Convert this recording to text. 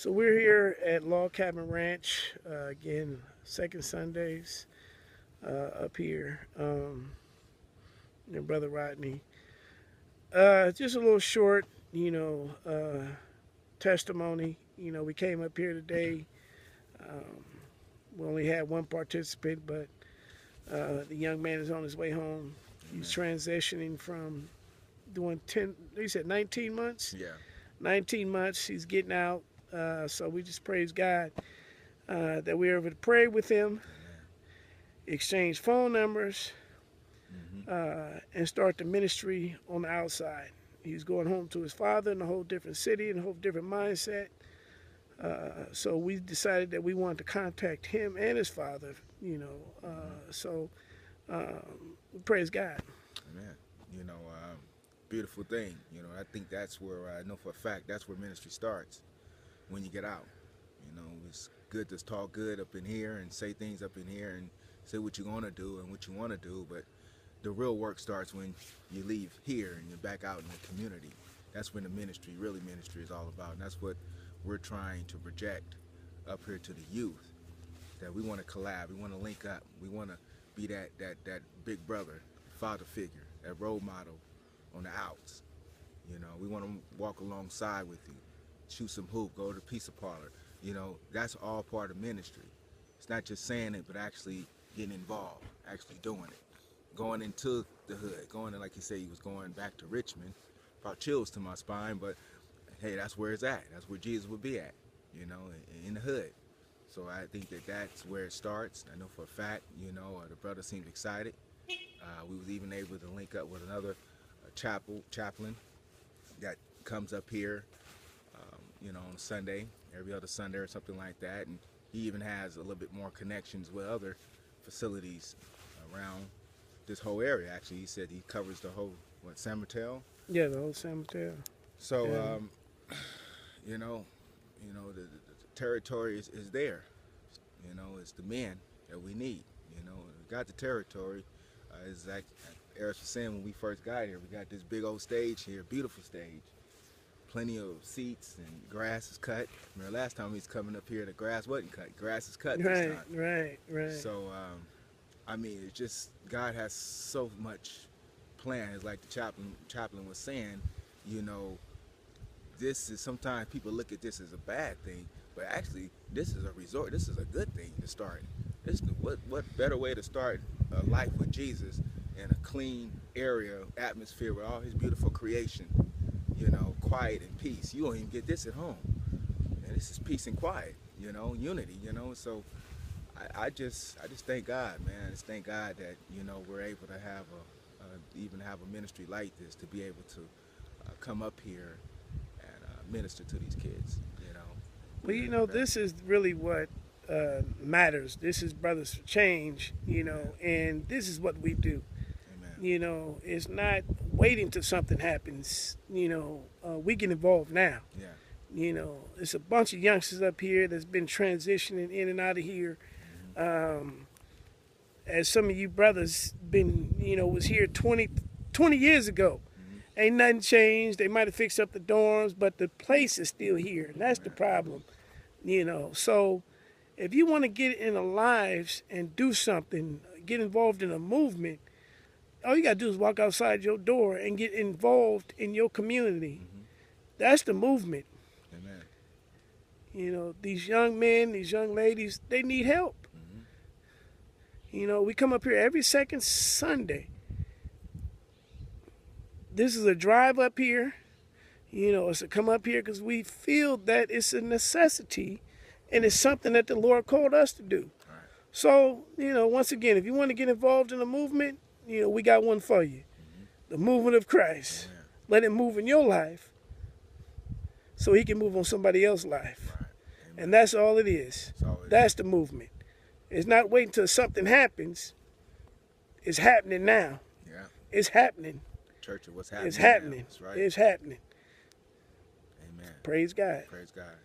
So we're here at Log Cabin Ranch again, second Sundays up here. And Brother Rodney. Just a little short, testimony. We came up here today. We only had one participant, but the young man is on his way home. He's transitioning from doing 10, he said 19 months? Yeah. 19 months. He's getting out. So we just praise God that we were able to pray with him, exchange phone numbers, and start the ministry on the outside. He's going home to his father in a whole different city, in a whole different mindset. So we decided that we wanted to contact him and his father, So we praise God. Amen. Beautiful thing. I think that's where I know for a fact that's where ministry starts when you get out. It's good to talk good up in here and say things up in here and say what you're going to do and what you want to do, but the real work starts when you leave here and you're back out in the community. That's when the ministry is all about, and that's what we're trying to project up here to the youth, that we want to collab, we want to link up, we want to be that big brother, father figure, that role model on the outs. We want to walk alongside with you, shoot some hoop, go to the pizza parlor. That's all part of ministry. It's not just saying it, but actually getting involved, actually doing it. Going into the hood, going in, like he said, he was going back to Richmond. Brought chills to my spine, but hey, that's where it's at. That's where Jesus would be at, in the hood. So I think that's where it starts. I know for a fact, the brother seemed excited. We was even able to link up with another chaplain that comes up here, on Sunday, every other Sunday or something like that. And he even has a little bit more connections with other facilities around this whole area. Actually, he said he covers the whole, San Mateo? Yeah, the whole San Mateo. So, the territory is there. It's the men that we need. We got the territory. It's like Eris was saying when we first got here, we got this big old stage here, beautiful stage. Plenty of seats and grass is cut. Remember last time he was coming up here, the grass wasn't cut. Grass is cut this time. Right. So, it's just, God has so much plans. Like the chaplain was saying, this is, sometimes people look at this as a bad thing, but actually this is a resort. This is a good thing to start. What better way to start a life with Jesus in a clean area, atmosphere with all his beautiful creation, quiet and peace. You don't even get this at home. And this is peace and quiet, unity, so I just thank God, man. I just thank God that, we're able to have even have a ministry like this, to be able to come up here and minister to these kids, Well, this is really what matters. This is Brothers for Change, and this is what we do. Amen. It's not waiting till something happens. We get involved now. Yeah. It's a bunch of youngsters up here that's been transitioning in and out of here. As some of you brothers been, was here 20 years ago. Ain't nothing changed. They might have fixed up the dorms, but the place is still here. And that's the problem, So if you want to get in the lives and do something, get involved in a movement, all you got to do is walk outside your door and get involved in your community. That's the movement. Amen. These young men, these young ladies, they need help. We come up here every second Sunday. This is a drive up here. It's a come up here because we feel that it's a necessity and it's something that the Lord called us to do. Right. So, once again, if you want to get involved in a movement, we got one for you. The movement of Christ. Amen. Let him move in your life so he can move on somebody else's life. Right. And that's all it is. That's the movement. It's not waiting till something happens. It's happening now. Yeah. It's happening. Church, what's happening? It's happening. That's right. It's happening. Amen. Praise God. Praise God.